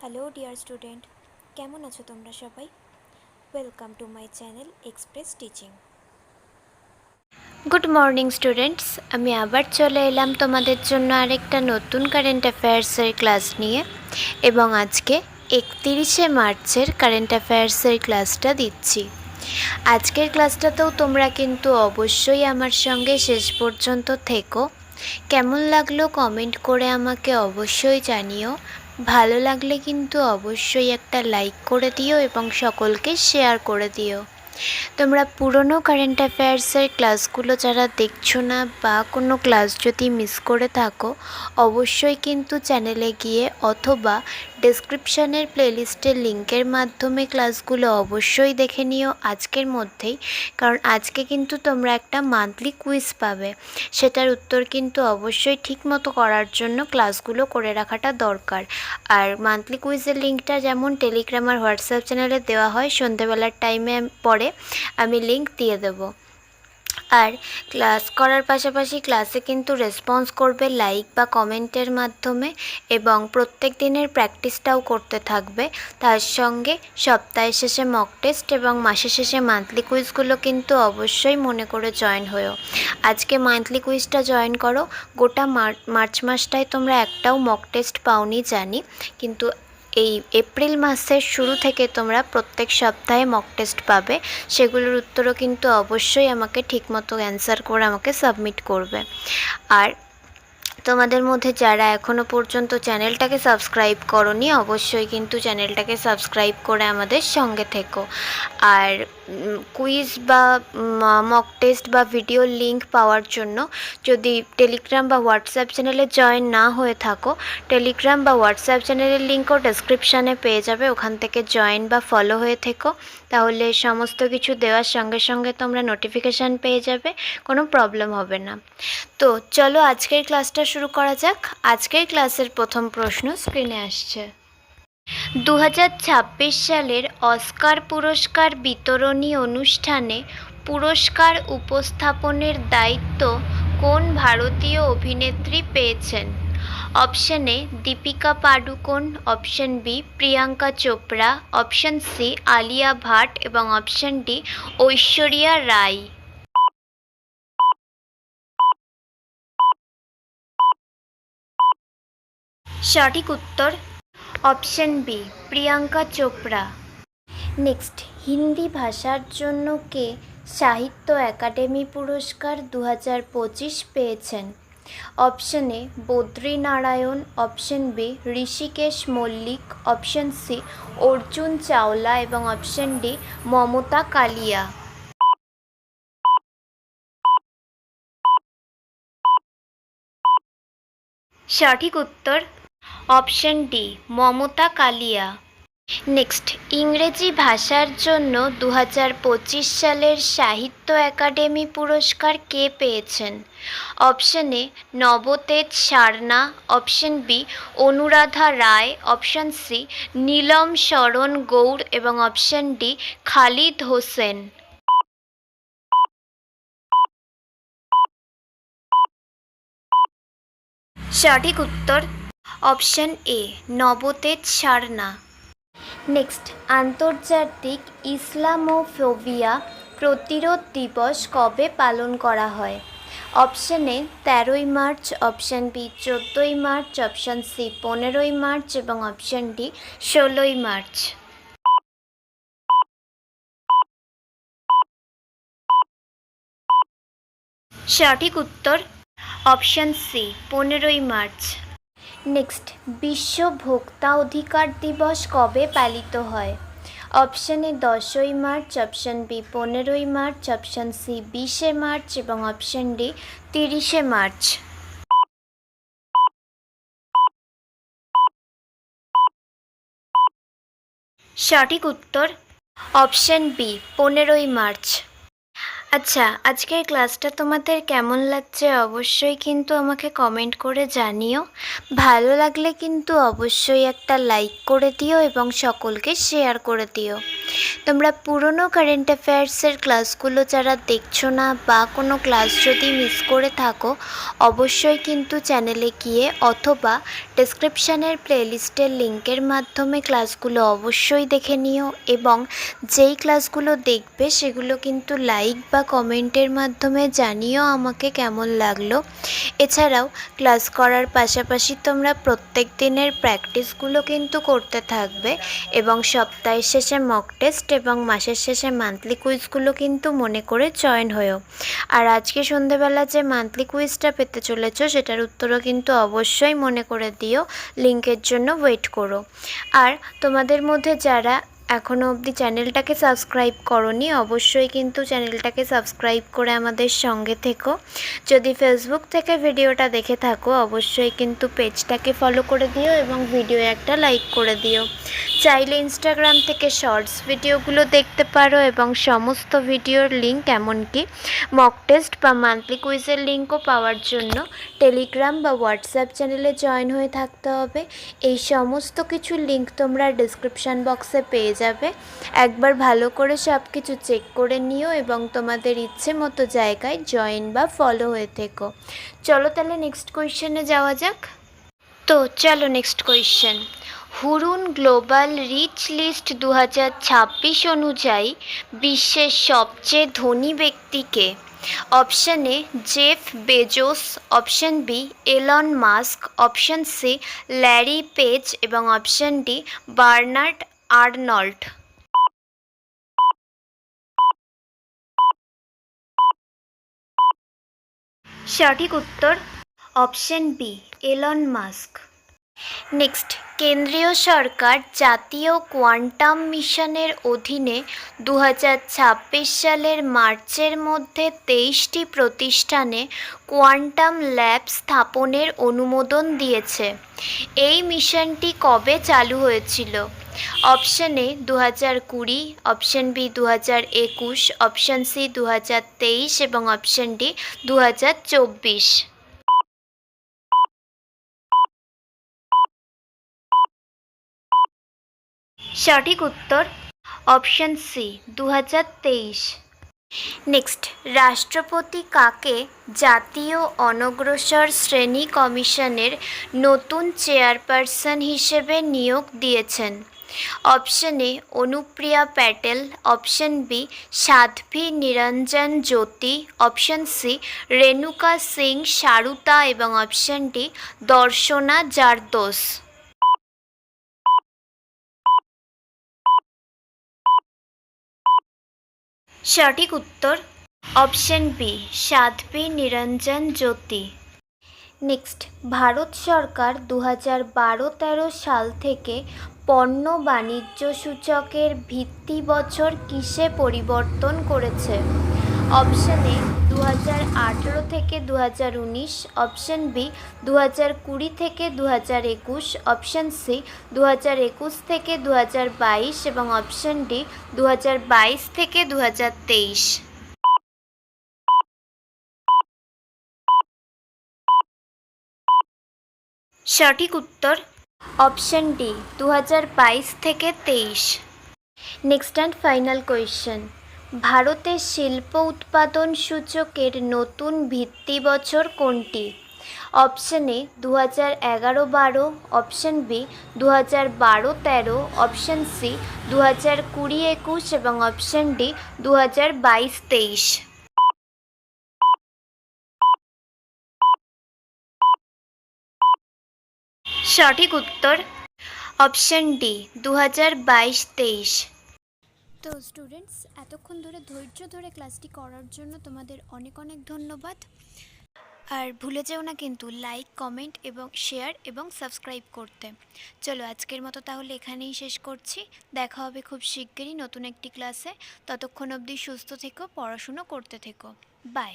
Hello dear student, কেমন আছো তোমরা সবাই? Welcome to my channel express teaching. Good morning students, আমি আবার চলে এলাম তোমাদের জন্য আরেকটা নতুন কারেন্ট অ্যাফেয়ার্সের ক্লাস নিয়ে। এবং আজকে 31শে মার্চের কারেন্ট অ্যাফেয়ার্সের ক্লাসটা দিচ্ছি। আজকের ক্লাসটাতেও তোমরা কিন্তু অবশ্যই আমার সঙ্গে শেষ পর্যন্ত থেকো। কেমন লাগলো কমেন্ট করে আমাকে অবশ্যই জানিও। ভালো লাগলে কিন্তু অবশ্যই একটা লাইক করে দিও এবং সকলকে শেয়ার করে দিও। তোমরা পুরনো কারেন্ট অ্যাফেয়ার্সের ক্লাসগুলো যারা দেখছো না বা কোনো ক্লাস যদি মিস করে থাকো, অবশ্যই কিন্তু চ্যানেলে গিয়ে অথবা ডেসক্রিপশানের প্লেলিস্টের লিঙ্কের মাধ্যমে ক্লাসগুলো অবশ্যই দেখে নিও আজকের মধ্যেই। কারণ আজকে কিন্তু তোমরা একটা মান্থলি কুইজ পাবে, সেটার উত্তর কিন্তু অবশ্যই ঠিকমতো করার জন্য ক্লাসগুলো করে রাখাটা দরকার। আর মান্থলি কুইজের লিঙ্কটা যেমন টেলিগ্রাম আর হোয়াটসঅ্যাপ চ্যানেলে দেওয়া হয়, সন্ধ্যেবেলার টাইমে পরে আমি লিঙ্ক দিয়ে দেবো। আর ক্লাস করার পাশাপাশি ক্লাসে কিন্তু রেসপন্স করবে লাইক বা কমেন্টের মাধ্যমে, এবং প্রত্যেক দিনের প্র্যাকটিসটাও করতে থাকবে। তার সঙ্গে সপ্তাহের শেষে মক টেস্ট এবং মাসের শেষে মান্থলি কুইজগুলো কিন্তু অবশ্যই মনে করে জয়েন হয়েও। আজকে মান্থলি কুইজটা জয়েন করো। গোটা মার্চ মাসটায় তোমরা একটাও মক টেস্ট পাওনি জানি, কিন্তু এই এপ্রিল মাসের শুরু থেকে তোমরা প্রত্যেক সপ্তাহে মক টেস্ট পাবে। সেগুলোর উত্তরও কিন্তু অবশ্যই আমাকে ঠিকমতো অ্যান্সার করে আমাকে সাবমিট করবে। আর তোমাদের মধ্যে যারা এখনও পর্যন্ত চ্যানেলটাকে সাবস্ক্রাইব করোনি, অবশ্যই কিন্তু চ্যানেলটাকে সাবস্ক্রাইব করে আমাদের সঙ্গে থেকো। আর কুইজ বা মক টেস্ট বা ভিডিও লিঙ্ক পাওয়ার জন্য যদি টেলিগ্রাম বা হোয়াটসঅ্যাপ চ্যানেলে জয়েন না হয়ে থাকো, টেলিগ্রাম বা হোয়াটসঅ্যাপ চ্যানেলের লিঙ্কও ডেসক্রিপশানে পেয়ে যাবে। ওখান থেকে জয়েন বা ফলো হয়ে থেকো, তাহলে সমস্ত কিছু দেওয়ার সঙ্গে সঙ্গে তোমরা নোটিফিকেশান পেয়ে যাবে, কোনো প্রবলেম হবে না। তো চলো আজকের ক্লাসটা শুরু করা যাক। আজকের ক্লাসের প্রথম প্রশ্ন স্ক্রিনে আসছে। 2026 সালের অস্কার পুরস্কার বিতরণী অনুষ্ঠানে পুরস্কার উপস্থাপনের দায়িত্ব কোন ভারতীয় অভিনেত্রী পেয়েছেন? Option A Deepika Padukone, option B Priyanka Chopra, option C Alia Bhatt এবং অপশন ডি ঐশ্বরিয়া রায়। সঠিক উত্তর option B Priyanka Chopra. Next, Hindi ভাষার জন্য কে সাহিত্য একাডেমি পুরস্কার 2025 পেয়েছেন? Option A Badri Narayan, option B Hrishikesh Mallik, option C Arjun Chawla এবং অপশন ডি মমতা কালিয়া। সঠিক উত্তর option D Mamta Kalia. Next, ইংরেজি ভাষার জন্য 2025 সালের সাহিত্য একাডেমি পুরস্কার কে পেয়েছেন? Option A Navtej Sarna, option B Anuradha Roy, option C Neelam Sharan Gaur এবং অপশন ডি খালিদ হোসেন। সঠিক উত্তর option A Navtej Sarna. Next, আন্তর্জাতিক ইসলামোফোবিয়া প্রতিরোধ দিবস কবে পালন করা হয়? অপশন এ 13ই মার্চ, অপশন বি 14ই মার্চ, অপশন সি 15ই মার্চ এবং অপশন ডি 16ই মার্চ। সঠিক উত্তর অপশন সি 15ই মার্চ। নেক্সট, বিশ্ব ভোক্তা অধিকার দিবস কবে পালিত হয়? অপশন এ 10ই মার্চ, অপশন বি 15ই মার্চ, অপশন সি 20শে মার্চ এবং অপশন ডি 30শে মার্চ। সঠিক উত্তর অপশন বি 15ই মার্চ। আচ্ছা, আজকের ক্লাসটা তোমাদের কেমন লাগছে অবশ্যই কিন্তু আমাকে কমেন্ট করে জানিও। ভালো লাগলে কিন্তু অবশ্যই একটা লাইক করে দিও এবং সকলকে শেয়ার করে দিও। তোমরা পুরনো কারেন্ট অ্যাফেয়ার্সের ক্লাসগুলো যারা দেখছো না বা কোনো ক্লাস যদি মিস করে থাকো, অবশ্যই কিন্তু চ্যানেলে গিয়ে অথবা ডেসক্রিপশানের প্লেলিস্টের লিঙ্কের মাধ্যমে ক্লাসগুলো অবশ্যই দেখে নিও এবং যেই ক্লাসগুলো দেখবে সেগুলো কিন্তু লাইক বা কমেন্টের মাধ্যমে জানিও আমাকে কেমন লাগলো। এছাড়াও ক্লাস করার পাশাপাশি তোমরা প্রত্যেক দিনের প্র্যাকটিসগুলো কিন্তু করতে থাকবে এবং সপ্তাহের শেষে মক টেস্ট এবং মাসের শেষে মান্থলি কুইজগুলো কিন্তু মনে করে জয়েন হয়েও। আর আজকে সন্ধেবেলা যে মান্থলি কুইজটা পেতে চলেছো সেটার উত্তরও কিন্তু অবশ্যই মনে করে দিও, লিঙ্কের জন্য ওয়েট করো। আর তোমাদের মধ্যে যারা এখনও অবধি চ্যানেলটাকে সাবস্ক্রাইব করোনি, অবশ্যই কিন্তু চ্যানেলটাকে সাবস্ক্রাইব করে আমাদের সঙ্গে থেকো। যদি ফেসবুক থেকে ভিডিওটা দেখে থাকো অবশ্যই কিন্তু পেজটাকে ফলো করে দিও এবং ভিডিও একটা লাইক করে দিও। চাইলে ইনস্টাগ্রাম থেকে শর্টস ভিডিওগুলো দেখতে পারো এবং সমস্ত ভিডিওর লিঙ্ক এমনকি মক টেস্ট বা মান্থলি কুইজের লিঙ্কও পাওয়ার জন্য টেলিগ্রাম বা হোয়াটসঅ্যাপ চ্যানেলে জয়েন হয়ে থাকতে হবে। এই সমস্ত কিছুর লিঙ্ক তোমরা ডিসক্রিপশান বক্সে পেয়ে যাবে। একবার ভালো করে সব কিছু চেক করে নিও এবং তোমাদের ইচ্ছে মতো জায়গায় জয়েন বা ফলো হয়ে থেকো। চলো তাহলে নেক্সট কোয়েশ্চেনে যাওয়া যাক। তো চলো next question. Hurun global rich list 2026 অনুযায়ী বিশ্বের সবচেয়ে ধনী ব্যক্তিকে? Option A Jeff Bezos, option B Elon Musk, option C Larry Page এবং অপশান ডি বার্নার্ড আর্নল্ড। সঠিক উত্তর option B Elon Musk. Next, কেন্দ্রীয় সরকার জাতীয় কোয়ান্টাম মিশনের অধীনে 2026 সালের মার্চের মধ্যে 23টি প্রতিষ্ঠানে কোয়ান্টাম ল্যাব স্থাপনের অনুমোদন দিয়েছে। এই মিশনটি কবে চালু হয়েছিল? Option A 2020, option B 2021, option C 2023 এবং অপশান ডি 2024। সঠিক উত্তর অপশান সি 2023। নেক্সট, রাষ্ট্রপতি কাকে জাতীয় অনগ্রসর শ্রেণী কমিশনের নতুন চেয়ারপারসন হিসেবে নিয়োগ দিয়েছেন? Option A Anupriya Patel, option B Sadhvi Niranjan Jyoti, option C Renuka Singh Saruta এবং অপশান ডি দর্শনা জারদোস। সঠিক উত্তর option B Sadhvi Niranjan Jyoti. Next, Bharat সরকার 2012-13 সাল থেকে পণ্য বাণিজ্য সূচকের ভিত্তি বছর কিসে পরিবর্তন করেছে? অপশান এ 2018 থেকে 2019, অপশান বি 2020 থেকে 2021, অপশান সি 2021 থেকে 2022 এবং অপশান ডি 2022 থেকে 2023। সঠিক উত্তর অপশান ডি 2022 থেকে 23। Next and final question. ভারতের শিল্প উৎপাদন সূচকের নতুন ভিত্তি বছর কোনটি? Option A 2011-12, option B 2012-13, option C 2020-21 এবং অপশান ডি 2022-23। সঠিক উত্তর অপশান ডি 2022-23। তো স্টুডেন্টস, এতক্ষণ ধরে ধৈর্য ধরে ক্লাসটি করার জন্য তোমাদের অনেক অনেক ধন্যবাদ। আর ভুলে যেও না কিন্তু লাইক, কমেন্ট এবং শেয়ার এবং সাবস্ক্রাইব করতে। চলো আজকের মতো তাহলে এখানেই শেষ করছি। দেখা হবে খুব শিগগিরই নতুন একটি ক্লাসে। ততক্ষণ অবধি সুস্থ থেকো, পড়াশুনো করতে থেকো। বাই।